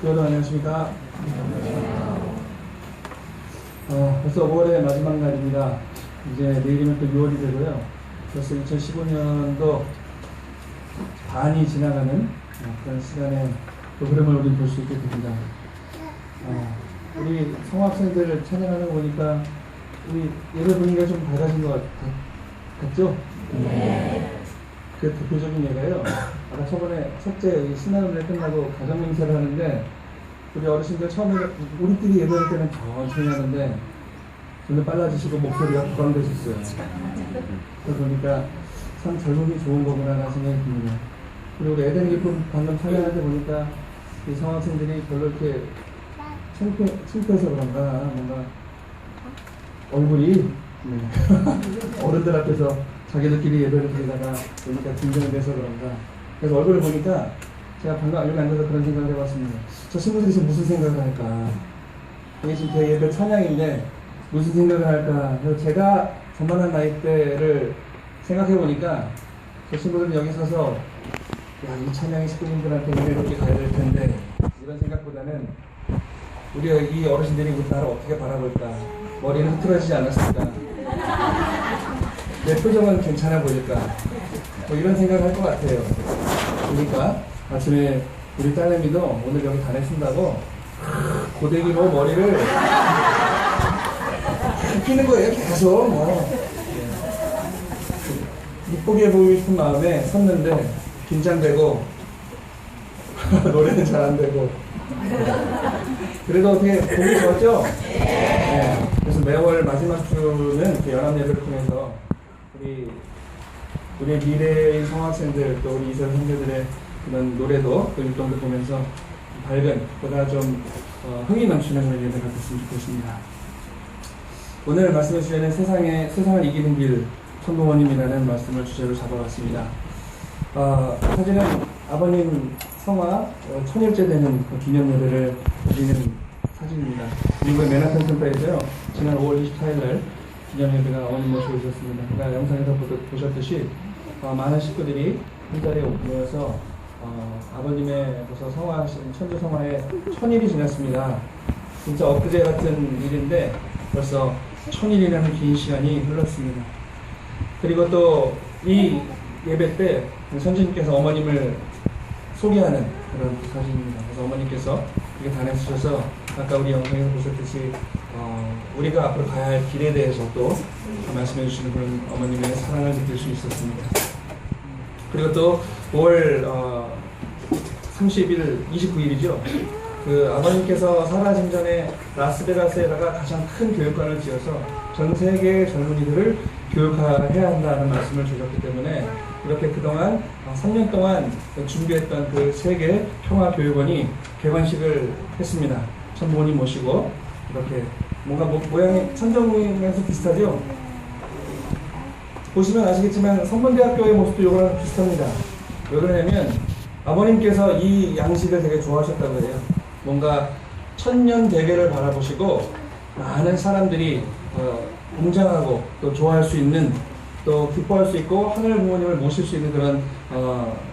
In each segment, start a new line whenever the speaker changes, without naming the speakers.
여러분 안녕하십니까? 벌써 5월의 마지막 날입니다. 이제 내일이면 또 6월이 되고요. 벌써 2015년도 반이 지나가는 그런 시간에 또 흐름을 우리 볼 수 있게 됩니다. 우리 성학생들 찬양하는 거 보니까 우리 예배 분위기가 좀 밝아진 것 같죠? 네. 그 대표적인 예가요. 아까 저번에 첫째 신나는 끝나고 가정 맹세를 하는데 우리 어르신들 처음에 우리끼리 예배할 때는 천천히 하는데 점점 빨라지시고 목소리가 부각되셨어요. 그러다 보니까 참 젊음이 좋은 거구나라는 생각이 듭니다. 그리고 우리 에덴 기쁨 방금 찬양할 때 보니까 이 성학생들이 별로 이렇게 창피해서 그런가 뭔가 얼굴이 어른들 앞에서 자기들끼리 예배를 드리다가 보니까 긴장돼서 그런가. 그래서 얼굴을 보니까 제가 방금 여기 앉아서 그런 생각을 해봤습니다. 저 친구들이 지금 무슨 생각을 할까? 이게 지금 제 예배 찬양인데 무슨 생각을 할까? 그래서 제가 저만한 나이대를 생각해보니까 저 친구들은 여기 서서 야, 이 찬양이 식구님들한테 은혜롭게 가야 될 텐데 이런 생각보다는 우리가 이 어르신들이 우리나라를 어떻게 바라볼까? 머리는 흐트러지지 않았을까? 내 표정은 괜찮아 보일까? 뭐 이런 생각을 할 것 같아요. 그러니까 아침에 우리 딸내미도 오늘 여기 다녔습니다고 고데기로 머리를 끼는 거예요. 계속 이쁘게 보이고 싶은 마음에 섰는데 긴장되고 노래는 잘 안 되고 그래도 어떻게 보기 좋았죠? 네. 그래서 매월 마지막 주는 연합 예배를 통해서 우리 미래의 성학생들 또 우리 이스라엘 형제들의 그런 노래도 또 율동도 보면서 밝은 보다 좀 흥이 넘치는 그런 예배가 됐으면 좋겠습니다. 오늘 말씀해 주시는 세상을 이기는 길 천동원님이라는 말씀을 주제로 잡아봤습니다. 사진은 아버님 성화 1000일째 되는 그 기념 예배를 드리는 사진입니다. 미국의 맨하탄 센터에서요 지난 5월 24일날 기념 예배가 어머님 모시고 있었습니다. 그러니까 영상에서 보셨듯이 많은 식구들이 한 자리에 모여서 아버님의 벌써 성화하신 천주 성화에 1000일이 지났습니다. 진짜 엊그제 같은 일인데 벌써 1000일이라는 긴 시간이 흘렀습니다. 그리고 또 이 예배 때 선생님께서 어머님을 소개하는 그런 사진입니다. 그래서 어머님께서 이렇게 다녀주셔서 아까 우리 영상에서 보셨듯이 우리가 앞으로 가야 할 길에 대해서 또 말씀해 주시는 그런 어머님의 사랑을 느낄 수 있었습니다. 그리고 또 5월 30일, 29일이죠. 그 아버님께서 살아가신 전에 라스베가스에다가 가장 큰 교육관을 지어서 전 세계의 젊은이들을 교육해야 한다는 말씀을 주셨기 때문에 이렇게 그동안 3년 동안 준비했던 그 세계 평화교육원이 개관식을 했습니다. 천부모님 모시고 이렇게 뭔가 모양이 천정에서 비슷하죠? 보시면 아시겠지만 선문대학교의 모습도 이거랑 비슷합니다. 왜 그러냐면 아버님께서 이 양식을 되게 좋아하셨다고 해요. 뭔가 천년 대계를 바라보시고 많은 사람들이 웅장하고 또 좋아할 수 있는 또 기뻐할 수 있고 하늘 부모님을 모실 수 있는 그런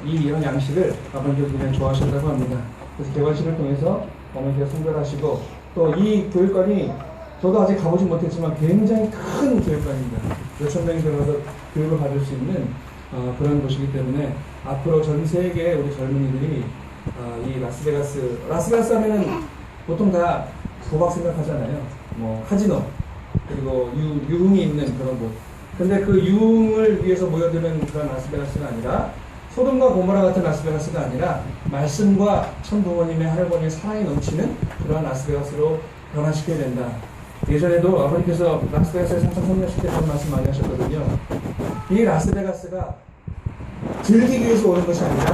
이런 양식을 아버님께서 굉장히 좋아하셨다고 합니다. 그래서 개관식을 통해서 어머니께서 선별하시고 또 이 교육관이 저도 아직 가보지 못했지만 굉장히 큰 교육관입니다. 몇천 명이 들어가서 교육을 받을 수 있는 그런 곳이기 때문에 앞으로 전 세계의 우리 젊은이들이 이 라스베가스 하면은 보통 다 도박 생각하잖아요. 뭐 카지노 그리고 유흥이 있는 그런 곳. 근데 그 유흥을 위해서 모여드는 그런 라스베가스가 아니라 소돔과 고모라 같은 라스베가스가 아니라 말씀과 천부모님의 할머니의 사랑이 넘치는 그런 라스베가스로 변화시켜야 된다. 예전에도 아버님께서 라스베가스에 항상 설명하실 때 그런 말씀 많이 하셨거든요. 이 라스베가스가 즐기기 위해서 오는 것이 아니라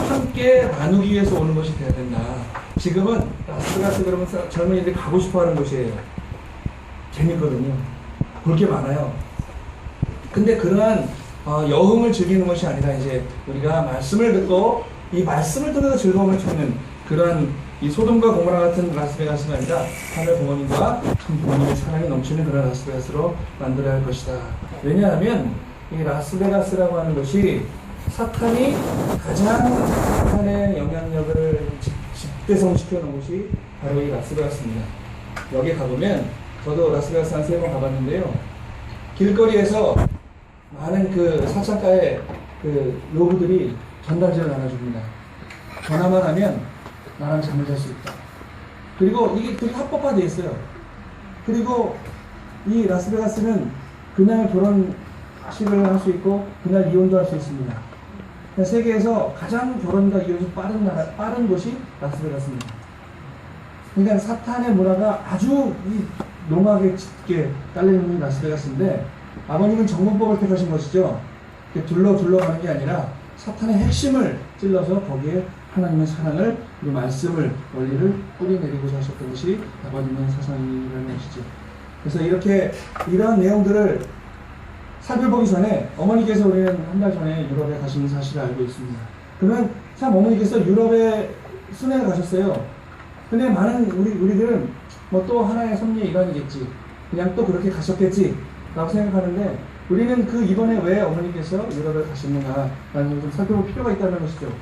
함께 나누기 위해서 오는 것이 되어야 된다. 지금은 라스베가스 그러면 젊은이들이 가고 싶어 하는 곳이에요. 재밌거든요. 볼 게 많아요. 근데 그러한 여흥을 즐기는 것이 아니라 이제 우리가 말씀을 듣고 이 말씀을 통해서 즐거움을 찾는 그러한 이 소돔과 고모라 같은 라스베가스가 아니라 하늘 부모님과 참 부모님의 사랑이 넘치는 그런 라스베가스로 만들어야 할 것이다. 왜냐하면 이 라스베가스라고 하는 것이 사탄이 가장 사탄의 영향력을 극대성시켜 놓은 곳이 바로 이 라스베가스입니다. 여기 가보면 저도 라스베가스 한 3번 가봤는데요. 길거리에서 많은 그 사창가의 그 노부들이 전단지를 나눠줍니다. 전화만 하면 나랑 잠을 잘 수 있다. 그리고 이게 되게 합법화되어 있어요. 그리고 이 라스베가스는 그날 결혼식을 할 수 있고 그날 이혼도 할 수 있습니다. 세계에서 가장 결혼과 이혼이 빠른 곳이 라스베가스입니다. 그러니까 사탄의 문화가 아주 이 농악에 짙게 깔려있는 라스베가스인데 아버님은 정문법을 택하신 것이죠. 둘러가는 게 아니라 사탄의 핵심을 찔러서 거기에 하나님의 사랑을, 그리고 말씀을, 원리를 뿌리내리고자 하셨던 것이 아버님의 사상이라는 것이죠. 그래서 이러한 내용들을 살펴보기 전에 어머니께서 우리는 한 달 전에 유럽에 가신 사실을 알고 있습니다. 그러면 참 어머니께서 유럽에 순회를 가셨어요. 근데 많은 우리들은 뭐 또 하나의 섭리의 일환이겠지, 그냥 또 그렇게 가셨겠지 라고 생각하는데, 우리는 그 이번에 왜 어머니께서 유럽에 가셨는가 라는 걸 좀 살펴볼 필요가 있다는 것이죠.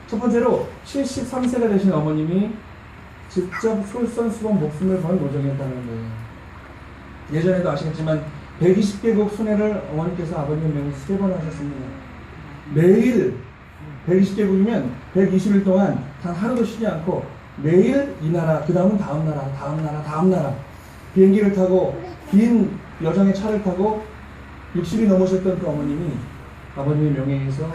첫 번째로 73세가 되신 어머님이 직접 솔선수범 목숨을 건 노정이었다는 거예요. 예전에도 아시겠지만 120개국 순회를 어머니께서 아버님 명의 3번 하셨습니다. 매일 120개국이면 120일 동안 단 하루도 쉬지 않고 매일 이 나라, 그 다음은 다음 나라, 다음 나라 비행기를 타고 긴 여정의 차를 타고 60이 넘으셨던 그 어머님이 아버님의 명예에서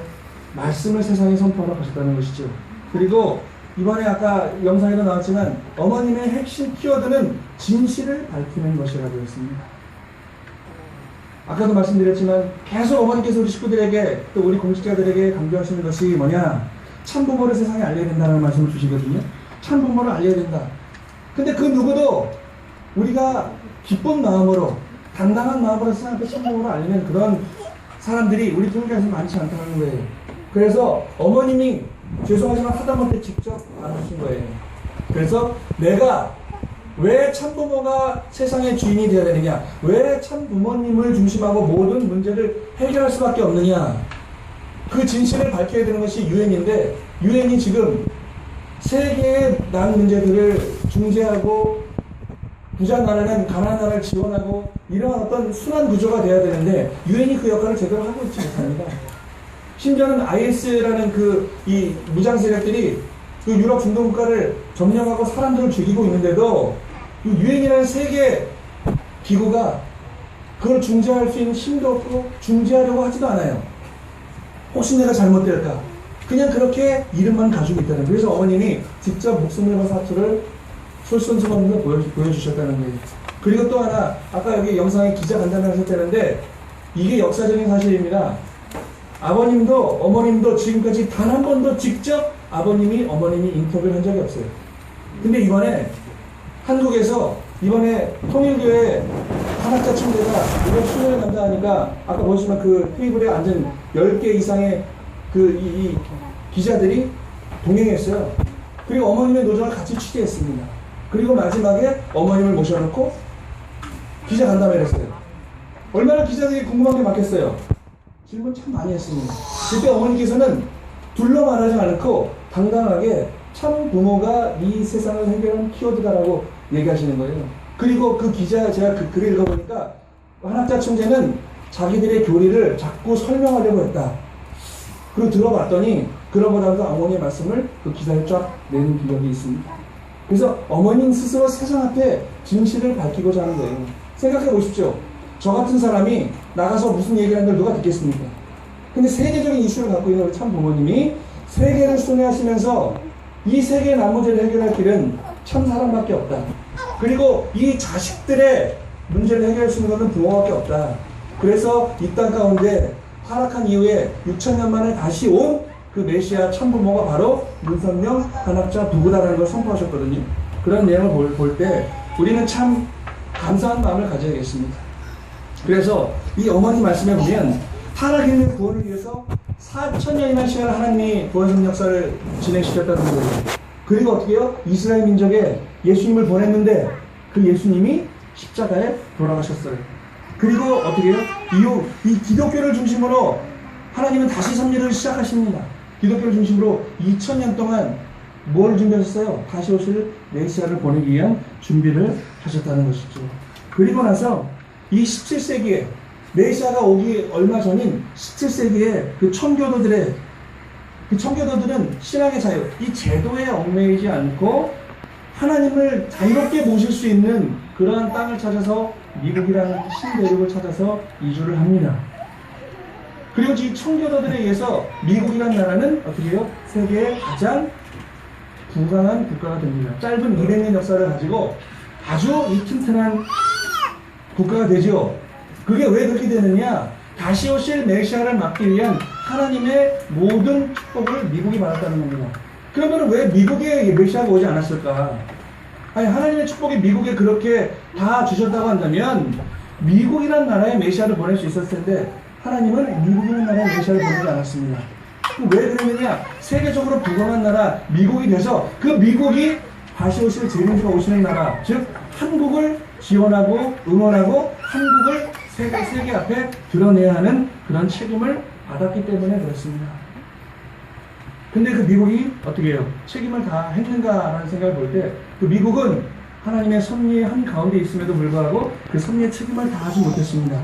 말씀을 세상에 선포하러 가셨다는 것이죠. 그리고 이번에 아까 영상에도 나왔지만 어머님의 핵심 키워드는 진실을 밝히는 것이라고 했습니다. 아까도 말씀드렸지만 계속 어머니께서 우리 식구들에게, 또 우리 공직자들에게 강조하시는 것이 뭐냐, 참부모를 세상에 알려야 된다는 말씀을 주시거든요. 참부모를 알려야 된다. 근데 그 누구도 우리가 기쁜 마음으로, 당당한 마음으로 세상 앞에 참부모를 알리는 그런 사람들이 우리 통계에서 많지 않다는 거예요. 그래서 어머님이 죄송하지만 하다못해 직접 안 하신 거예요. 그래서 내가 왜 참부모가 세상의 주인이 되어야 되느냐, 왜 참부모님을 중심하고 모든 문제를 해결할 수밖에 없느냐, 그 진실을 밝혀야 되는 것이 유엔인데, 유엔이 지금 세계의 난 문제들을 중재하고 부자 나라는 가난한 나라를 지원하고 이러한 어떤 순환 구조가 되어야 되는데 유엔이 그 역할을 제대로 하고 있지 못합니다. 심지어는 IS라는 이 무장 세력들이 그 유럽 중동 국가를 점령하고 사람들을 죽이고 있는데도 유엔이라는 세계 기구가 그걸 중재할 수 있는 힘도 없고 중재하려고 하지도 않아요. 혹시 내가 잘못될까? 그냥 그렇게 이름만 가지고 있다는 거예요. 그래서 어머님이 직접 목숨을 건 사투를 솔선수범으로 보여주셨다는 거예요. 그리고 또 하나, 아까 여기 영상에 기자 간담회 하셨다는데 이게 역사적인 사실입니다. 아버님도 어머님도 지금까지 단 한 번도 직접 어머님이 인터뷰를 한 적이 없어요. 근데 이번에 한국에서 이번에 통일교회 한학자 총대가 이번 수련을 담당하니까 아까 보시면 그 테이블에 앉은 10개 이상의 이 기자들이 동행했어요. 그리고 어머님의 노정을 같이 취재했습니다. 그리고 마지막에 어머님을 모셔놓고 기자 간담회를 했어요. 얼마나 기자들이 궁금한 게 많겠어요. 질문 참 많이 했습니다. 그때 어머니께서는 둘러 말하지 않고 당당하게 참 부모가 이 세상을 해결하는 키워드다라고 얘기하시는 거예요. 그리고 그 기자, 제가 그 글을 읽어보니까 한학자 총재는 자기들의 교리를 자꾸 설명하려고 했다. 그리고 들어봤더니 그러고나서 어머니의 말씀을 그 기사에 쫙 내는 기억이 있습니다. 그래서 어머님 스스로 세상 앞에 진실을 밝히고자 하는 거예요. 생각해 보십시오. 저 같은 사람이 나가서 무슨 얘기를 하는 걸 누가 듣겠습니까? 근데 세계적인 이슈를 갖고 있는 우리 참 부모님이 세계를 순회하시면서 이 세계의 난문제를 해결할 길은 참 사람밖에 없다. 그리고 이 자식들의 문제를 해결할 수 있는 것은 부모밖에 없다. 그래서 이 땅 가운데 타락한 이후에 6,000년 만에 다시 온 그 메시아 참부모가 바로 문선명 한학자 부부다라는 걸 선포하셨거든요. 그런 내용을 볼 때 우리는 참 감사한 마음을 가져야겠습니다. 그래서 이 어머니 말씀에 보면 타락 있는 구원을 위해서 4,000년이나 시간을 하나님이 구원성 역사를 진행시켰다는 거예요. 그리고 어떻게 해요? 이스라엘 민족에 예수님을 보냈는데 그 예수님이 십자가에 돌아가셨어요. 그리고 어떻게 해요? 이후 이 기독교를 중심으로 하나님은 다시 섭리를 시작하십니다. 기독교를 중심으로 2,000년 동안 뭘 준비하셨어요? 다시 오실 메시아를 보내기 위한 준비를 하셨다는 것이죠. 그리고 나서 이 17세기에 메시아가 오기 얼마 전인 17세기에 그 청교도들의 그 청교도들은 신앙의 자유, 이 제도에 얽매이지 않고 하나님을 자유롭게 모실 수 있는 그러한 땅을 찾아서 미국이라는 신대륙을 찾아서 이주를 합니다. 그리고 이 청교도들에 의해서 미국이라는 나라는 어떻게 해요? 세계의 가장 부강한 국가가 됩니다. 짧은 200년 역사를 가지고 아주 이 튼튼한 국가가 되죠. 그게 왜 그렇게 되느냐? 다시 오실 메시아를 막기 위한 하나님의 모든 축복을 미국이 받았다는 겁니다. 그러면 왜 미국에 메시아가 오지 않았을까? 아니, 하나님의 축복이 미국에 그렇게 다 주셨다고 한다면 미국이라는 나라에 메시아를 보낼 수 있었을 텐데 하나님은 미국이라는 나라에 메시아를 보내지 않았습니다. 왜 그러느냐? 세계적으로 부강한 나라 미국이 돼서 그 미국이 다시 오실 재림주가 오시는 나라, 즉 한국을 지원하고 응원하고 한국을 세계 앞에 드러내야 하는 그런 책임을 받았기 때문에 그렇습니다. 근데 그 미국이 어떻게 해요? 책임을 다 했는가라는 생각을 볼 때 그 미국은 하나님의 섭리의 한 가운데 있음에도 불구하고 그 섭리의 책임을 다하지 못했습니다.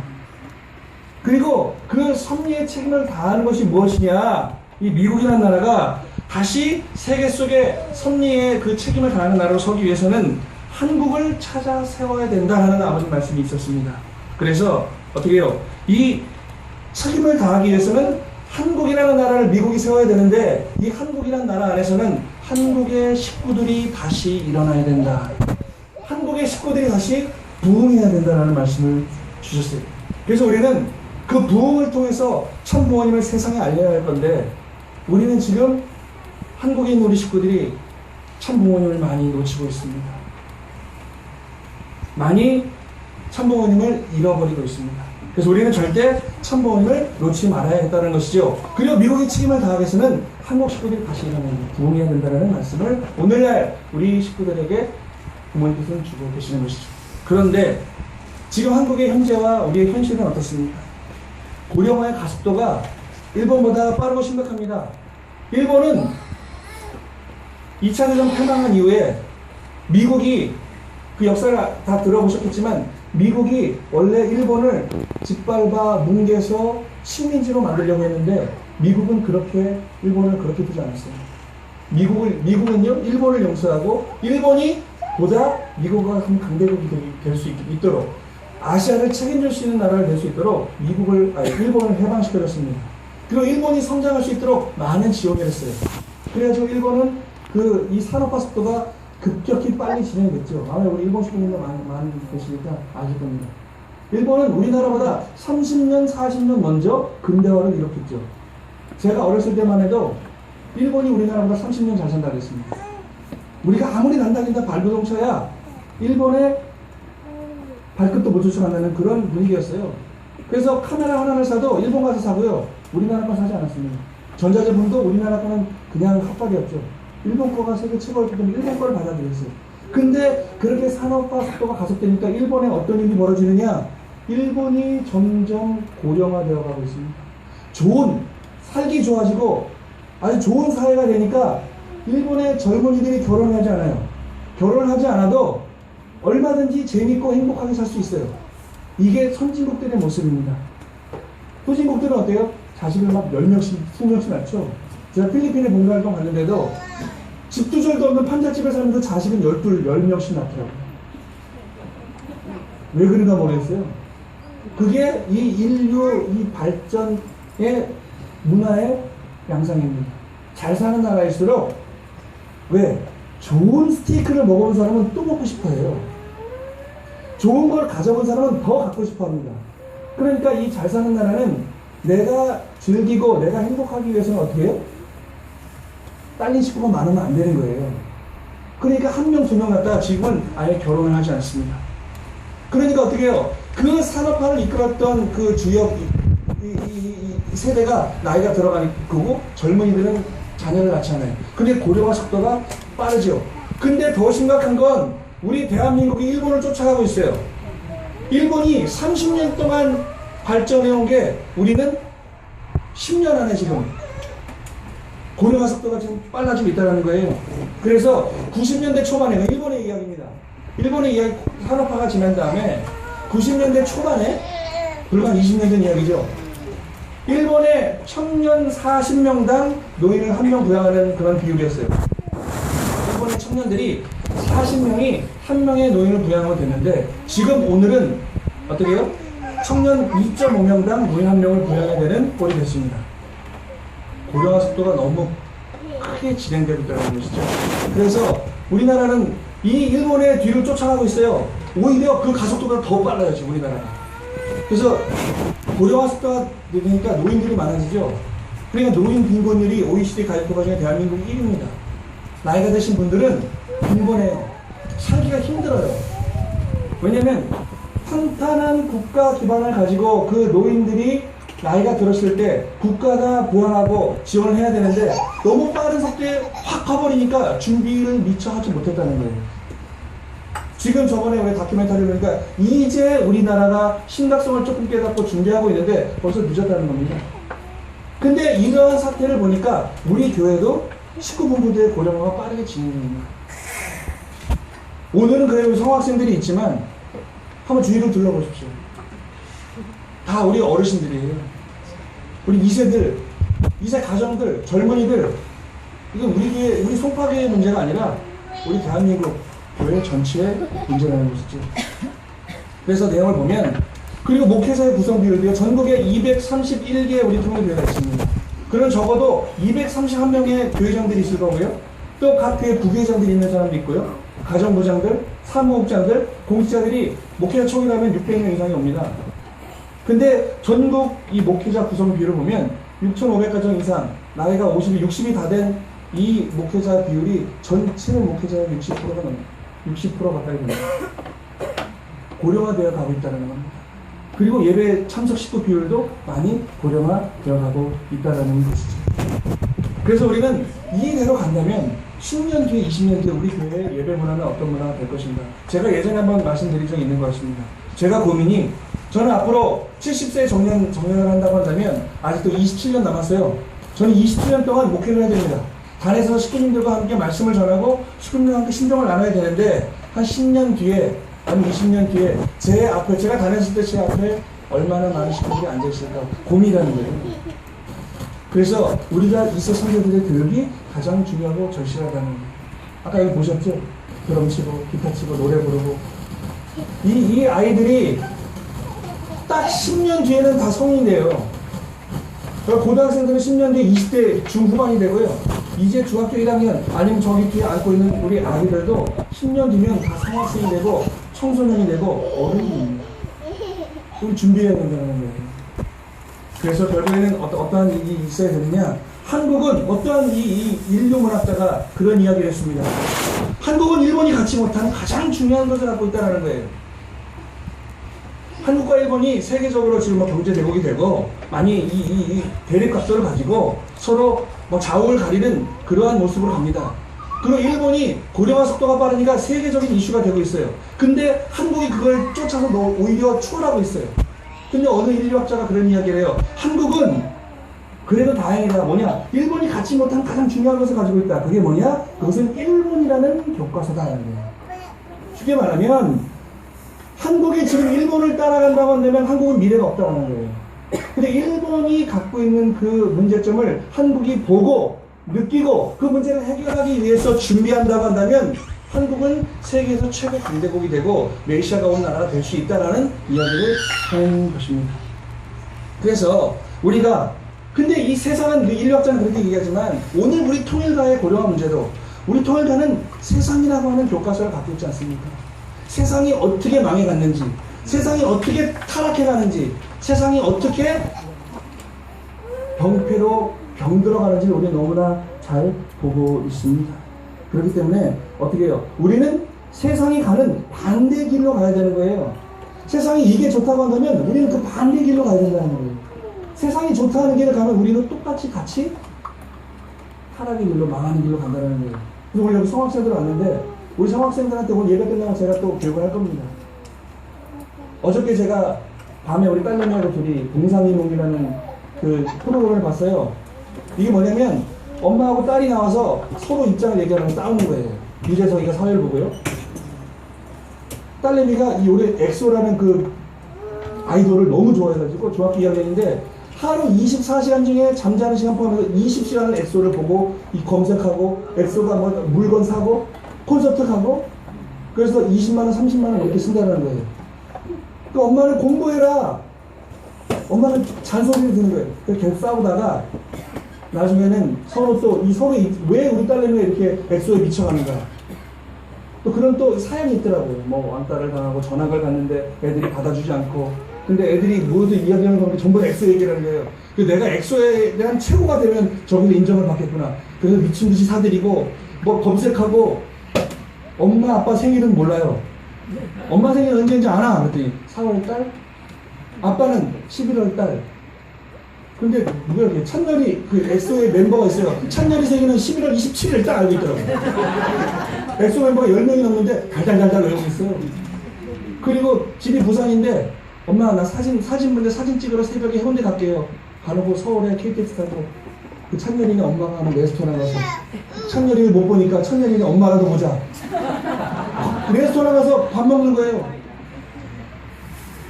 그리고 그 섭리의 책임을 다하는 것이 무엇이냐? 이 미국이라는 나라가 다시 세계 속에 섭리의 그 책임을 다하는 나라로 서기 위해서는 한국을 찾아 세워야 된다는 아버지 말씀이 있었습니다. 그래서 어떻게 해요? 이 책임을 다하기 위해서는 한국이라는 나라를 미국이 세워야 되는데 이 한국이라는 나라 안에서는 한국의 식구들이 다시 일어나야 된다. 한국의 식구들이 다시 부흥해야 된다는 말씀을 주셨어요. 그래서 우리는 그 부흥을 통해서 참 부모님을 세상에 알려야 할 건데 우리는 지금 한국에 있는 우리 식구들이 참 부모님을 많이 놓치고 있습니다. 많이 참 부모님을 잃어버리고 있습니다. 그래서 우리는 절대 참 부모님을 놓치지 말아야겠다는 것이죠. 그리고 미국의 책임을 다하기 위해서는 한국 식구들이 다시 일어나는 부흥해야 된다는 말씀을 오늘날 우리 식구들에게 부모님께서는 주고 계시는 것이죠. 그런데 지금 한국의 현재와 우리의 현실은 어떻습니까? 고령화의 가속도가 일본보다 빠르고 심각합니다. 일본은 2차 대전 패망한 이후에 미국이 그 역사를 다 들어보셨겠지만 미국이 원래 일본을 짓밟아 뭉개서 식민지로 만들려고 했는데 미국은 일본을 그렇게 두지 않았어요. 미국은요 일본을 용서하고 일본이 보다 미국과 한 강대국이 될 수 있도록 아시아를 책임질 수 있는 나라가 될 수 있도록 일본을 해방시켜줬습니다. 그리고 일본이 성장할 수 있도록 많은 지원을 했어요. 그래가지고 일본은 이 산업화 속도가 급격히 빨리 진행됐죠. 아마 우리 일본 식구님도 많이 계시니까 아실 겁니다. 일본은 우리나라보다 30년, 40년 먼저 근대화를 일으켰죠. 제가 어렸을 때만 해도 일본이 우리나라보다 30년 잘 산다고 했습니다. 우리가 아무리 난다긴다 발부동차야 일본의 발끝도 못 쫓아간다는 그런 분위기였어요. 그래서 카메라 하나를 사도 일본 가서 사고요. 우리나라 거 사지 않았습니다. 전자제품도 우리나라 거는 그냥 합법이었죠. 일본 거가 세계 최고였기 때문에 일본 거를 받아들였어요. 근데 그렇게 산업화 속도가 가속되니까 일본에 어떤 일이 벌어지느냐? 일본이 점점 고령화되어 가고 있습니다. 살기 좋아지고 아주 좋은 사회가 되니까 일본의 젊은이들이 결혼하지 않아요. 결혼하지 않아도 얼마든지 재밌고 행복하게 살 수 있어요. 이게 선진국들의 모습입니다. 후진국들은 어때요? 자식을 막 10명씩, 20명씩 낳죠. 제가 필리핀에 봉사활동 갔는데도 집두절도 없는 판잣집에 사는데 자식은 10명씩 낳더라고요. 왜 그런가 모르겠어요. 그게 이 인류, 이 발전의 문화의 양상입니다. 잘 사는 나라일수록 왜? 좋은 스테이크를 먹어본 사람은 또 먹고 싶어 해요. 좋은 걸 가져본 사람은 더 갖고 싶어 합니다. 그러니까 이 잘 사는 나라는 내가 즐기고 내가 행복하기 위해서는 어떻게 해요? 딸린 식구가 많으면 안 되는 거예요. 그러니까 한 명, 두 명 갖다가 지금은 아예 결혼을 하지 않습니다. 그러니까 어떻게 해요? 그 산업화를 이끌었던 그 주역, 이 세대가 나이가 들어가니 그고 젊은이들은 자녀를 낳지 않아요. 근데 고령화 속도가 빠르죠. 근데 더 심각한 건 우리 대한민국이 일본을 쫓아가고 있어요. 일본이 30년 동안 발전해온 게 우리는 10년 안에 지금 고령화 속도가 지금 빨라지고 있다는 거예요. 그래서 90년대 초반에, 일본의 이야기입니다. 일본의 이야기, 산업화가 지난 다음에 90년대 초반에, 불과 20년 전 이야기죠. 일본의 청년 40명당 노인을 1명 부양하는 그런 비율이었어요. 일본의 청년들이 40명이 1명의 노인을 부양하면 됐는데, 지금 오늘은 어떻게 해요? 청년 2.5명당 노인 1명을 부양해야 되는 꼴이 됐습니다. 고령화 속도가 너무 크게 진행되고 있다는 것이죠. 그래서 우리나라는 이 일본의 뒤를 쫓아가고 있어요. 오히려 그 가속도가 더 빨라요, 지금 우리나라가. 그래서 고령화 속도가 되니까 노인들이 많아지죠. 그러니까 노인 빈곤율이 OECD 가입국가 중에 대한민국이 1위입니다. 나이가 드신 분들은 빈곤해요. 살기가 힘들어요. 왜냐면 탄탄한 국가 기반을 가지고 그 노인들이 나이가 들었을 때 국가가 보완하고 지원을 해야 되는데 너무 빠른 속도에 확 가버리니까 준비를 미처 하지 못했다는 거예요. 지금 저번에 우리 다큐멘터리 보니까 이제 우리나라가 심각성을 조금 깨닫고 준비하고 있는데 벌써 늦었다는 겁니다. 근데 이러한 사태를 보니까 우리 교회도 19분부대의 고령화가 빠르게 진행됩니다. 오늘은 그래도 성학생들이 있지만 한번 주위를 둘러보십시오. 다 우리 어르신들이에요. 우리 2세들, 2세 가정들, 젊은이들. 이건 우리 교회, 우리 송파교회의 문제가 아니라 우리 대한민국 교회 전체의 문제라는 것이죠. 그래서 내용을 보면, 그리고 목회자의 구성 비율도요, 전국에 231개 우리 통일교회가 있습니다. 그런 적어도 231명의 교회장들이 있을 거고요. 또 각 교회 부교회장들이 있는 사람도 있고요. 가정부장들, 사무국장들, 공직자들이 목회자 총이라면 600명 이상이 옵니다. 근데 전국 이 목회자 구성 비율을 보면 6,500가정 이상, 나이가 50이, 60이 다 된 이 목회자 비율이 전체 목회자의 60%가 넘어요. 60% 가까이 됩니다. 고령화되어 가고 있다는 겁니다. 그리고 예배 참석 식구 비율도 많이 고령화되어 가고 있다는 것이죠. 그래서 우리는 이대로 간다면 10년 뒤에, 20년 뒤에 우리 교회의 예배 문화는 어떤 문화가 될 것인가. 제가 예전에 한번 말씀드린 적이 있는 것 같습니다. 제가 고민이, 저는 앞으로 70세에 정년을 한다고 한다면 아직도 27년 남았어요. 저는 27년 동안 목회를 해야 됩니다. 단에서 식구님들과 함께 말씀을 전하고 식구님들과 함께 신정을 나눠야 되는데, 한 10년 뒤에, 아니면 20년 뒤에 제 앞에, 제가 다녔을 때 제 앞에 얼마나 많은 식구들이 앉아있을까 고민이라는 거예요. 그래서 우리가 2세 선배들의 교육이 가장 중요하고 절실하다는 거예요. 아까 여기 보셨죠? 드럼 치고 기타 치고 노래 부르고, 이 아이들이 딱 10년 뒤에는 다 성인이 돼요. 고등학생들은 10년 뒤에 20대 중후반이 되고요. 이제 중학교 1학년, 아니면 저기 뒤에 앉고 있는 우리 아이들도 10년 뒤면 다 성학생이 되고 청소년이 되고 어른이 됩니다. 우리 준비해야 된다는 거예요. 그래서 결국에는 어떠한 일이 있어야 되느냐? 한국은 어떠한 이 인류 문학자가 그런 이야기를 했습니다. 한국은 일본이 갖지 못하는 가장 중요한 것을 갖고 있다는 거예요. 한국과 일본이 세계적으로 지금 경제 대국이 되고 많이 이 대립 각도를 가지고 서로 좌우를 가리는 그러한 모습으로 갑니다. 그리고 일본이 고령화 속도가 빠르니까 세계적인 이슈가 되고 있어요. 근데 한국이 그걸 쫓아서 오히려 추월하고 있어요. 근데 어느 인류학자가 그런 이야기를 해요. 한국은 그래도 다행이다. 뭐냐? 일본이 갖지 못한 가장 중요한 것을 가지고 있다. 그게 뭐냐? 그것은 일본이라는 교과서다라는 거예요. 쉽게 말하면 한국이 지금 일본을 따라간다고 한다면 한국은 미래가 없다는 거예요. 근데 일본이 갖고 있는 그 문제점을 한국이 보고 느끼고 그 문제를 해결하기 위해서 준비한다고 한다면 한국은 세계에서 최고 강대국이 되고 메시아가 온 나라가 될 수 있다는 이야기를 하는 것입니다. 그래서 우리가, 근데 이 세상은, 인류학자는 그렇게 얘기하지만 오늘 우리 통일가의 고령화 문제도, 우리 통일가는 세상이라고 하는 교과서를 갖고 있지 않습니까? 세상이 어떻게 망해갔는지, 세상이 어떻게 타락해가는지, 세상이 어떻게 병폐로 병들어가는지 우리는 너무나 잘 보고 있습니다. 그렇기 때문에 어떻게 해요? 우리는 세상이 가는 반대 길로 가야 되는 거예요. 세상이 이게 좋다고 한다면 우리는 그 반대 길로 가야 된다는 거예요. 세상이 좋다는 길을 가면 우리는 똑같이 같이 타락의 길로, 망하는 길로 간다는 거예요. 그래서 우리 여기 성학생들 왔는데 우리 성학생들한테 오늘 예배 끝나면 제가 또 교육을 할 겁니다. 어저께 제가 밤에 우리 딸내미하고 둘이 동상이몽이라는 그 프로그램을 봤어요. 이게 뭐냐면 엄마하고 딸이 나와서 서로 입장을 얘기하면서 싸우는 거예요. 유재석이가 사회를 보고요. 딸내미가 이 올해 엑소라는 그 아이돌을 너무 좋아해가지고 중학교 2학년인데 하루 24시간 중에 잠자는 시간 포함해서 20시간을 엑소를 보고 이 검색하고 엑소가 뭐 물건 사고 콘서트 가고 그래서 20만원 30만원 넘게 쓴다는 거예요. 그 엄마는 공부해라. 엄마는 잔소리를 듣는 거예요. 그래서 계속 싸우다가 나중에는 서로 또 왜 우리 딸내미가 이렇게 엑소에 미쳐가는가. 또 그런 또 사연이 있더라고요. 뭐 왕따를 당하고 전학을 갔는데 애들이 받아주지 않고 근데 애들이 모두 이야기하는 건 전부 엑소 얘기라는 거예요. 내가 엑소에 대한 최고가 되면 저기는 인정을 받겠구나. 그래서 미친 듯이 사드리고 뭐 검색하고 엄마 아빠 생일은 몰라요. 엄마 생일 언제인지 아나? 그랬더니 4월달? 아빠는 11월달. 근데 누가 이렇게 찬열이 그 엑소의 멤버가 있어요. 찬열이 생일은 11월 27일 딱 알고 있더라고요. 엑소 멤버가 10명이 넘는데 달달달달 외우고 있어요. 그리고 집이 부산인데 엄마 나 사진 문제 사진 찍으러 새벽에 해운대 갈게요. 가놓고 서울에 KTX 타고 그 찬열이네 엄마가 하는 레스토랑 가서 찬열이를 못 보니까 찬열이네 엄마라도 보자. 레스토랑 가서 밥 먹는 거예요.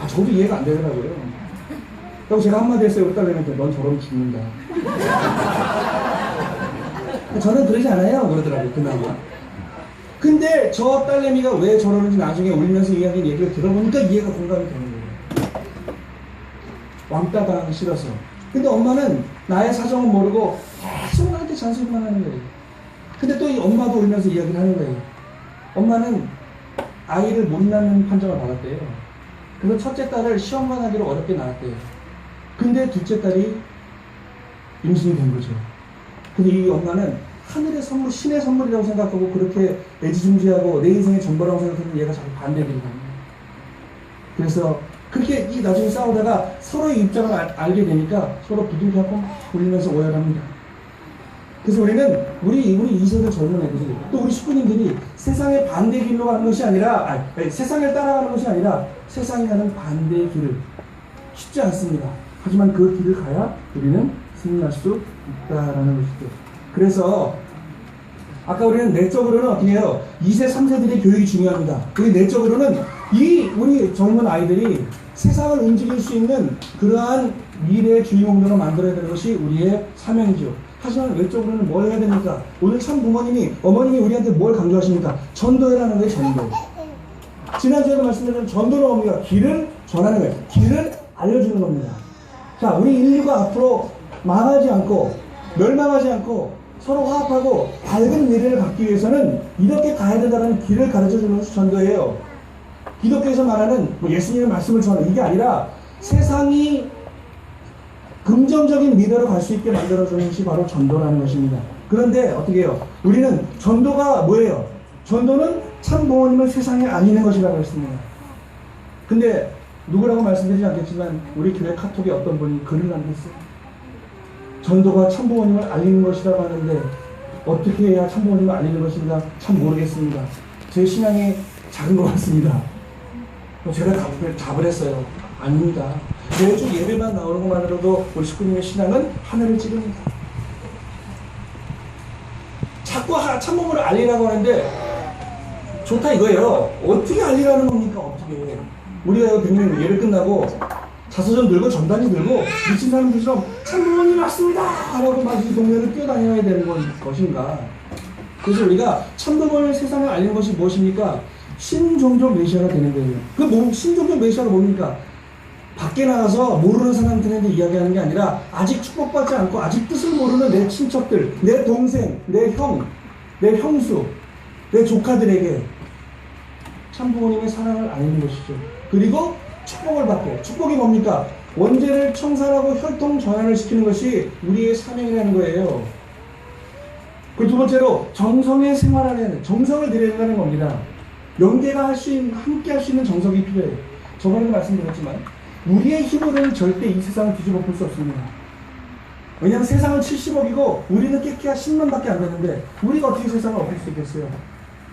아 저도 이해가 안 되더라고요. 그리고 제가 한마디 했어요. 우리 딸내미한테 넌 저러면 죽는다. 저는 그러지 않아요. 그러더라고요. 그나마. 근데 저 딸내미가 왜 저러는지 나중에 울면서 이야기한 얘기를 들어보니까 이해가 공감이 되는 거예요. 왕따 당하기 싫어서. 근데 엄마는 나의 사정은 모르고 계속 나한테 잔소리만 하는 거예요. 근데 또 이 엄마도 울면서 이야기를 하는 거예요. 엄마는 아이를 못 낳는 판정을 받았대요. 그래서 첫째 딸을 시험관 하기로 어렵게 낳았대요. 근데 둘째 딸이 임신이 된 거죠. 근데 이 엄마는 하늘의 선물, 신의 선물이라고 생각하고 그렇게 애지중지하고 내 인생의 전부라고 생각하는 얘가 자꾸 반대되는 거예요. 그래서 그렇게 이 나중에 싸우다가 서로의 입장을 알게 되니까 서로 부둥켜갖고 울리면서 오열합니다. 그래서 우리는 우리 2세대 젊은 애들이 또 우리 식구님들이 세상의 반대 길로 가는 것이 아니라 세상을 따라가는 것이 아니라 세상이 가는 반대의 길을 쉽지 않습니다. 하지만 그 길을 가야 우리는 승리할 수 있다라는 것이죠. 그래서 아까 우리는 내적으로는 어떻게 해요? 2세, 3세들의 교육이 중요합니다. 우리 내적으로는 우리 젊은 아이들이 세상을 움직일 수 있는 그러한 미래의 주인공들을 만들어야 되는 것이 우리의 사명이죠. 하지만 외적으로는 뭘 해야 됩니까? 오늘 참 어머님이 우리한테 뭘 강조하십니까? 전도해라는 거예요, 전도. 지난주에도 말씀드린 전도는 뭡니까? 길을 전하는 거예요. 길을 알려주는 겁니다. 자, 우리 인류가 앞으로 망하지 않고, 멸망하지 않고, 서로 화합하고, 밝은 미래를 갖기 위해서는 이렇게 가야 된다는 길을 가르쳐 주는 것이 전도예요. 기독교에서 말하는 예수님의 말씀을 전하는 이게 아니라 세상이 긍정적인 미래로 갈 수 있게 만들어주는 것이 바로 전도라는 것입니다. 그런데 어떻게 해요? 우리는 전도가 뭐예요? 전도는 참 부모님을 세상에 알리는 것이라고 했습니다. 근데 누구라고 말씀드리지 않겠지만 우리 교회 카톡에 어떤 분이 글을 남겼어요. 전도가 참 부모님을 알리는 것이라고 하는데 어떻게 해야 참 부모님을 알리는 것인가 참 모르겠습니다. 제 신앙이 작은 것 같습니다. 제가 답을 했어요. 아닙니다. 매주 예배만 나오는 것만으로도 우리 식구님의 신앙은 하늘을 찌릅니다. 자꾸 참부모를 알리라고 하는데 좋다 이거예요. 어떻게 알리라는 겁니까? 어떻게. 우리가 100명 예배 끝나고 자서전 들고 전단지 들고 미친 사람들처럼 참부모님 왔습니다 하고 막 이 동네를 뛰어다녀야 되는 것인가. 그래서 우리가 참부모를 세상에 알리는 것이 무엇입니까? 신종족 메시아가 되는 거예요. 신종족 메시아가 뭡니까? 밖에 나가서 모르는 사람들한테 이야기하는 게 아니라 아직 축복받지 않고 아직 뜻을 모르는 내 친척들, 내 동생, 내 형, 내 형수, 내 조카들에게 참부모님의 사랑을 알리는 것이죠. 그리고 축복을 받고, 축복이 뭡니까? 원죄를 청산하고 혈통 전환을 시키는 것이 우리의 사명이라는 거예요. 그 두 번째로 정성의 생활 안에는 정성을 들여야 겁니다. 영계가 함께 할 수 있는 정성이 필요해요. 저번에도 말씀드렸지만 우리의 힘으로는 절대 이 세상을 뒤집어 볼 수 없습니다. 왜냐하면 세상은 70억이고 우리는 깨끼야 10만밖에 안 되는데 우리가 어떻게 세상을 엎을 수 있겠어요?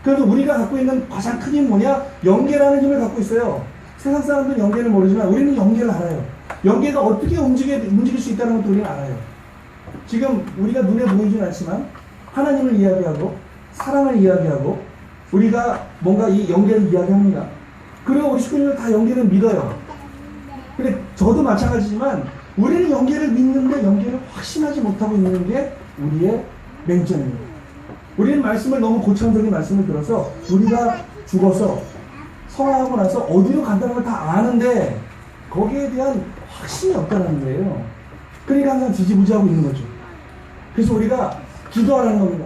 그래도 우리가 갖고 있는 가장 큰 힘은 뭐냐? 영계라는 힘을 갖고 있어요. 세상 사람들은 영계를 모르지만 우리는 영계를 알아요. 영계가 어떻게 움직일 수 있다는 것도 우리는 알아요. 지금 우리가 눈에 보이진 않지만 하나님을 이야기하고 사랑을 이야기하고 우리가 뭔가 이 연계를 이야기합니다. 그리고 우리 식구들 다 연계를 믿어요. 근데 저도 마찬가지지만 우리는 연계를 믿는데 연계를 확신하지 못하고 있는 게 우리의 맹점입니다. 우리는 말씀을 너무 고차원적인 말씀을 들어서 우리가 죽어서 성화하고 나서 어디로 간다는 걸 다 아는데 거기에 대한 확신이 없다는 거예요. 그러니까 항상 지지부지하고 있는 거죠. 그래서 우리가 기도하라는 겁니다.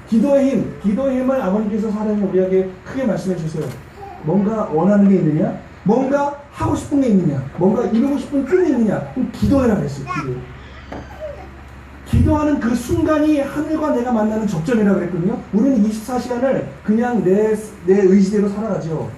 기도의 힘을 아버님께서 하나님 우리에게 크게 말씀해 주세요. 뭔가 원하는 게 있느냐? 뭔가 하고 싶은 게 있느냐? 뭔가 이루고 싶은 꿈이 있느냐? 그럼 기도해라 그랬어요. 기도하는 그 순간이 하늘과 내가 만나는 접점이라고 그랬거든요. 우리는 24시간을 그냥 내 의지대로 살아가죠.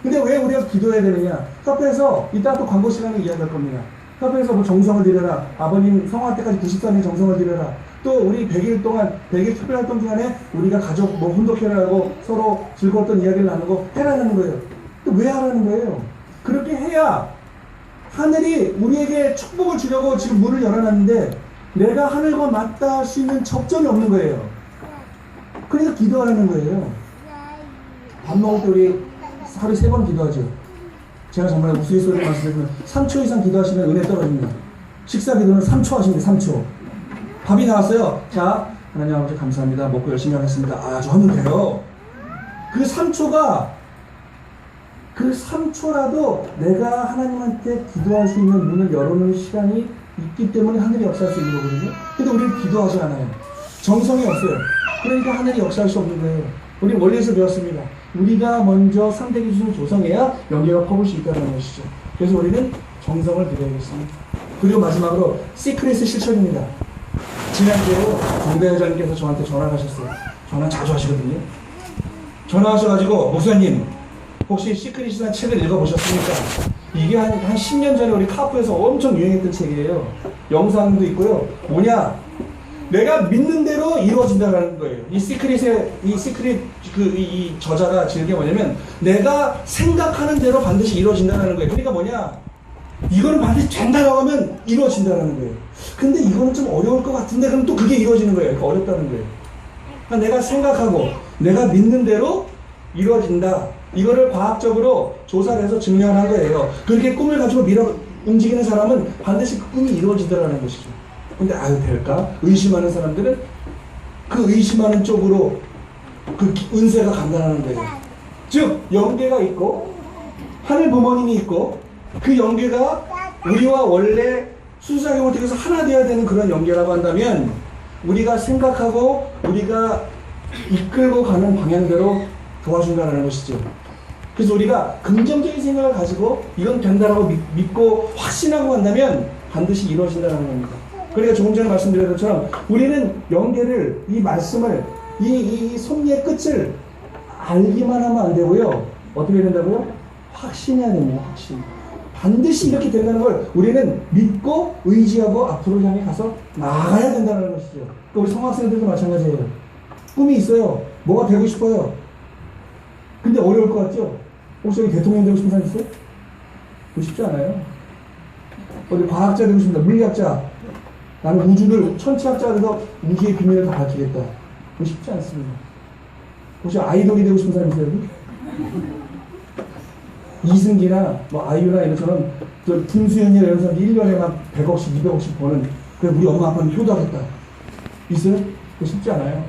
근데 왜 우리가 기도해야 되느냐? 카페에서 이따 또 광고 시간에 이야기할 겁니다. 카페에서 뭐 정성을 들여라. 아버님 성화 때까지 93일 정성을 들여라. 또 우리 100일 동안 100일 특별활동 기간에 우리가 가족 뭐 혼독회라고 서로 즐거웠던 이야기를 나누고 해라는 거예요. 또 왜 하라는 거예요? 그렇게 해야 하늘이 우리에게 축복을 주려고 지금 문을 열어놨는데 내가 하늘과 맞닿을 수 있는 접점이 없는 거예요. 그래서 기도하라는 거예요. 밥 먹을 때 우리 하루에 3번 기도하죠. 제가 정말 우스갯소리로 말씀드리면 3초 이상 기도하시면 은혜 떨어집니다. 식사 기도는 3초 하시면 돼요. 3초. 밥이 나왔어요. 자, 하나님 아버지 감사합니다. 먹고 열심히 하겠습니다. 아, 저 하면 돼요. 그 3초라도 내가 하나님한테 기도할 수 있는 문을 열어놓는 시간이 있기 때문에 하늘이 역사할 수 있는 거거든요. 근데 우리는 기도하지 않아요. 정성이 없어요. 그러니까 하늘이 역사할 수 없는 거예요. 우리 원리에서 배웠습니다. 우리가 먼저 상대 기준을 조성해야 연계가 퍼볼 수 있다는 것이죠. 그래서 우리는 정성을 들여야겠습니다. 그리고 마지막으로 시크릿 실천입니다. 지난주에 정배 회장님께서 저한테 전화를 하셨어요. 전화 자주 하시거든요. 전화하셔가지고 목사님 혹시 시크릿이라는 책을 읽어보셨습니까? 이게 한 10년 전에 우리 카프에서 엄청 유행했던 책이에요. 영상도 있고요. 뭐냐? 내가 믿는 대로 이루어진다는 거예요. 이 시크릿 이 저자가 지은 게 뭐냐면 내가 생각하는 대로 반드시 이루어진다는 거예요. 그러니까 뭐냐? 이거는 반드시 된다고 하면 이루어진다는 거예요. 근데 이거는 좀 어려울 것 같은데 그럼 또 그게 이루어지는 거예요. 그러니까 어렵다는 거예요. 그러니까 내가 생각하고 내가 믿는 대로 이루어진다. 이거를 과학적으로 조사를 해서 증명한 거예요. 그렇게 꿈을 가지고 움직이는 사람은 반드시 그 꿈이 이루어지더라는 것이죠. 근데 아유 될까? 의심하는 사람들은 그 의심하는 쪽으로 그 운세가 간다는 거예요. 즉 연계가 있고 하늘 부모님이 있고 그 연계가 우리와 원래 수수작용을 통해서 하나 되어야 되는 그런 연계라고 한다면 우리가 생각하고 우리가 이끌고 가는 방향대로 도와준다는 것이죠. 그래서 우리가 긍정적인 생각을 가지고 이건 된다라고 믿고 확신하고 한다면 반드시 이루어진다는 겁니다. 그러니까 조금 전에 말씀드린 것처럼 우리는 연계를 이 말씀을 이 섭리의 끝을 알기만 하면 안 되고요. 어떻게 된다고요? 확신해야 됩니다. 확신. 반드시 이렇게 된다는 걸 우리는 믿고 의지하고 앞으로 향해 가서 나아가야 된다는 것이죠. 그러니까 우리 성학생들도 마찬가지예요. 꿈이 있어요. 뭐가 되고 싶어요. 근데 어려울 것 같죠? 혹시 여기 대통령 되고 싶은 사람 있어요? 그거 쉽지 않아요. 어디 과학자 되고 싶다. 물리학자. 나는 우주를 천체학자가 돼서 우주의 비밀을 다 밝히겠다. 그거 쉽지 않습니다. 혹시 아이돌이 되고 싶은 사람 있어요? 여기? 이승기나 뭐 아이유나 이런처럼 김수현이나 이런 사람들이 1년에 막 100억씩 200억씩 버는 그래 우리 엄마 아빠는 효도하겠다. 있어요? 그거 쉽지 않아요.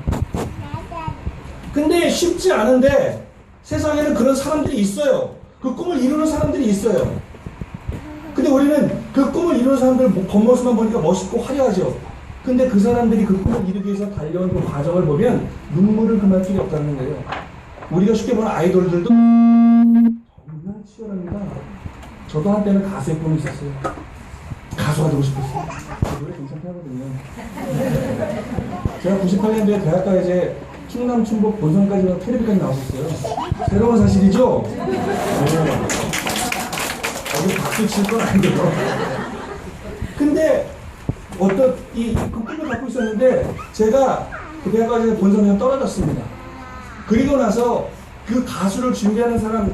근데 쉽지 않은데 세상에는 그런 사람들이 있어요. 그 꿈을 이루는 사람들이 있어요. 근데 우리는 그 꿈을 이루는 사람들 겉모습만 보니까 멋있고 화려하죠. 근데 그 사람들이 그 꿈을 이루기 위해서 달려온 그 과정을 보면 눈물을 금할 길이 없다는 거예요. 우리가 쉽게 보는 아이돌들도 정말 치열합니다. 저도 한때는 가수의 꿈이 있었어요. 가수가 되고 싶었어요. 노래 괜찮게 하거든요. 제가 98년도에 대학가 이제 충남, 충북, 본선까지 텔레비까지 나왔었어요. 새로운 사실이죠? 네. 어디 박수 칠 건 아닌데요. 근데 어떤 그 꿈을 갖고 있었는데 제가 그 대학까지 본선에서 떨어졌습니다. 그리고 나서 그 가수를 준비하는 사람을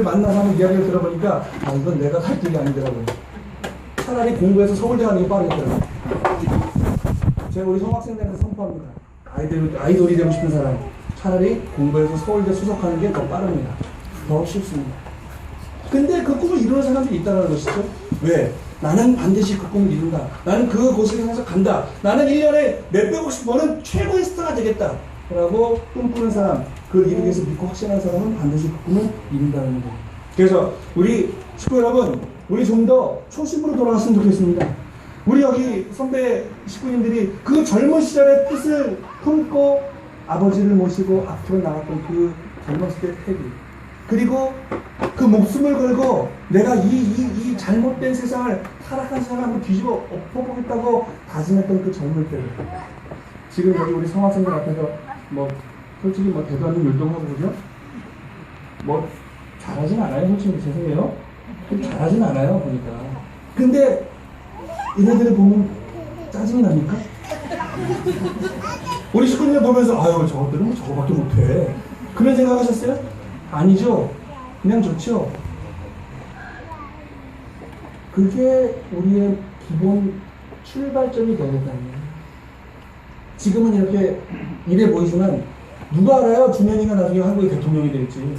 만나서 한번 이야기를 들어보니까 아 이건 내가 갈 길이 아니더라고요. 차라리 공부해서 서울대 가는 게 빠르겠더라고요. 제가 우리 성학생들한테 선포합니다. 아이돌이 되고 싶은 사람 차라리 공부해서 서울대 수석하는 게 더 빠릅니다. 더 쉽습니다. 근데 그 꿈을 이루는 사람들이 있다는 것이죠. 왜? 나는 반드시 그 꿈을 이룬다. 나는 그 곳을 향해서 간다. 나는 1년에 몇백억씩 버는 최고의 스타가 되겠다. 라고 꿈꾸는 사람, 그걸 이루기 위해서 믿고 확신하는 사람은 반드시 그 꿈을 이룬다는 거예요. 그래서 우리 식구 여러분, 우리 좀 더 초심으로 돌아갔으면 좋겠습니다. 우리 여기 선배 식구님들이 그 젊은 시절의 뜻을 품고 아버지를 모시고 앞으로 나갔던 그 젊었을 때 태기, 그리고 그 목숨을 걸고 내가 이 잘못된 세상을, 타락한 세상을 한번 뒤집어 엎어보겠다고 다짐했던 그 젊을 때를 지금 여기 우리 성학생들 앞에서 솔직히 대도 않는 율동하고 그죠? 잘하진 않아요. 솔직히 죄송해요. 잘하진 않아요 보니까. 근데 얘네들을 보면 짜증이 납니까? 우리 식구들 보면서 아유 저것들은 저거밖에 못해 그런 생각하셨어요? 아니죠. 그냥 좋죠. 그게 우리의 기본 출발점이 되겠다는. 지금은 이렇게 이래 보이지만 누가 알아요? 준현이가 나중에 한국의 대통령이 될지.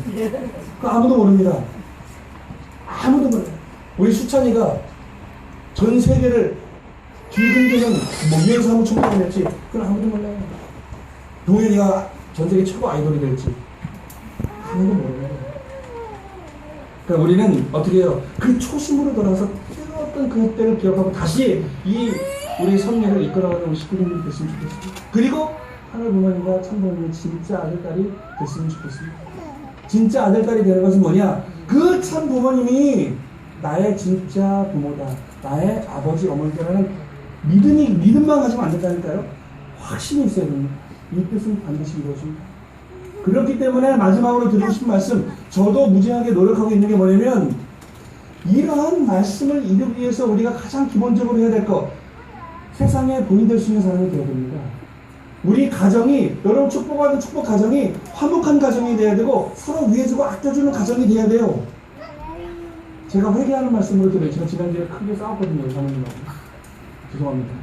아무도 모릅니다. 아무도 몰라요. 우리 수찬이가 전 세계를 뒤흔드는 유엔 사무총장이 될지 그건 아무도 몰라요. 동현이가 전 세계 최고 아이돌이 될지 아무도 몰라요. 그러니까 우리는 어떻게 해요? 그 초심으로 돌아와서 뜨거웠던 그때를 기억하고 다시 이 우리 선례를 이끌어가는 우리 식구들이 됐으면 좋겠습니다. 그리고 하늘 부모님과 참부모님이 진짜 아들딸이 됐으면 좋겠습니다. 진짜 아들딸이 되는 것은 뭐냐? 그 참 부모님이 나의 진짜 부모다. 나의 아버지, 어머니라는 믿음만 가지면 안 된다니까요? 확신이 있어야 됩니다. 이 뜻은 반드시 이루어집니다. 그렇기 때문에 마지막으로 드리고 싶은 말씀, 저도 무지하게 노력하고 있는 게 뭐냐면, 이러한 말씀을 이루기 위해서 우리가 가장 기본적으로 해야 될 것, 세상에 본이 될 수 있는 사람이 되어야 됩니다. 우리 가정이, 여러분 축복하는 축복 가정이 화목한 가정이 돼야 되고, 서로 위해주고 아껴주는 가정이 돼야 돼요. 제가 회개하는 말씀으로 드려요. 제가 지난주에 크게 싸웠거든요, 사모님하고. 죄송합니다.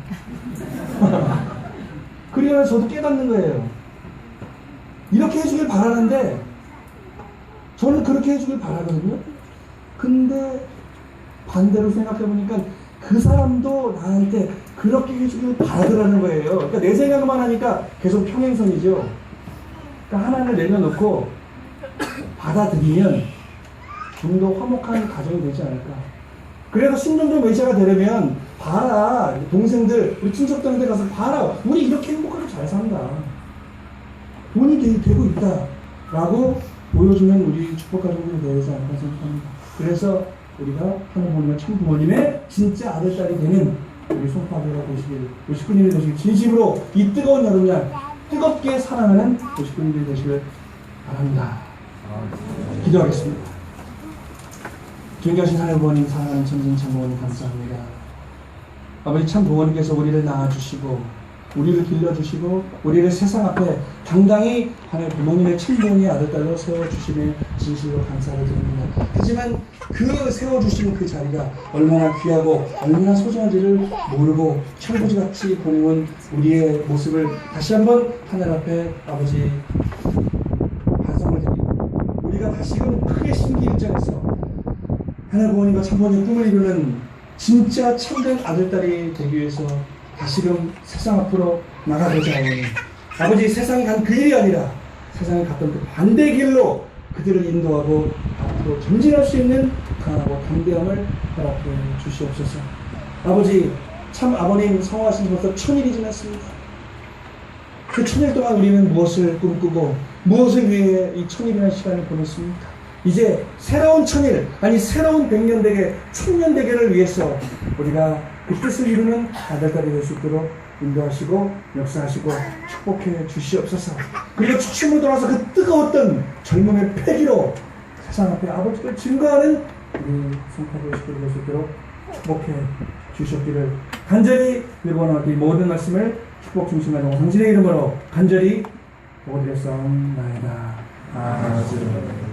그래야 저도 깨닫는 거예요. 이렇게 해주길 바라는데, 저는 그렇게 해주길 바라거든요. 근데 반대로 생각해보니까 그 사람도 나한테 그렇게 해주길 바라더라는 거예요. 그러니까 내 생각만 하니까 계속 평행선이죠. 그러니까 하나를 내려놓고 받아들이면 좀 더 화목한 가정이 되지 않을까. 그래서 신정종 메시아가 되려면 봐라, 동생들, 우리 친척들한테 가서 봐라, 우리 이렇게 행복하게 잘 산다, 돈이 되고 있다 라고 보여주면 우리 축복 가정들이 되지 않을까 생각합니다. 그래서 우리가 하나님 부모님과 참 부모님의 진짜 아들딸이 되는 우리 송파교가 되시길, 우리 식구님이 되시길, 진심으로 이 뜨거운 여름날 뜨겁게 사랑하는 우리 식구님들이 되시길 바랍니다. 기도하겠습니다. 존귀하신 하나님 부모님, 사랑하는 천진 참 부모님 감사합니다. 아버지 참 부모님께서 우리를 낳아주시고 우리를 길러주시고 우리를 세상 앞에 당당히 하나님 부모님의 참 부모님의 아들딸로 세워주심에 진심으로 감사를 드립니다. 하지만 그 세워주신 그 자리가 얼마나 귀하고 얼마나 소중한지를 모르고 철부지같이 보내온 우리의 모습을 다시 한번 하늘 앞에 아버지 반성을 드리고, 우리가 다시금 크게 심기일전에서 하나님 부모님과 참 부모님의 꿈을 이루는 진짜 참된 아들딸이 되기 위해서 다시금 세상 앞으로 나가보자 하오니, 아버지 세상이 간 그 길이 아니라 세상이 갔던 그 반대 길로 그들을 인도하고 앞으로 전진할 수 있는 강하고 담대함을 허락해 주시옵소서. 아버지 참 아버님 성화하신 지 벌써 1000일이 지났습니다. 그 1000일 동안 우리는 무엇을 꿈꾸고 무엇을 위해 이 1000일이라는 시간을 보냈습니까? 이제 새로운 1000일, 아니 새로운 100년대계, 1000년대계를 위해서 우리가 그 뜻을 이루는 아들딸이 될 수 있도록 인도하시고 역사하시고 축복해 주시옵소서. 그리고 초심으로 돌아서 그 뜨거웠던 젊음의 패기로 세상 앞에 아버지를 증거하는 우리 성파교 식구들 될 수 있도록 축복해 주셨기를 간절히 일본어의 모든 말씀을 축복 중심하는 당신의 이름으로 간절히 보고드렸사옵나이다. 아멘.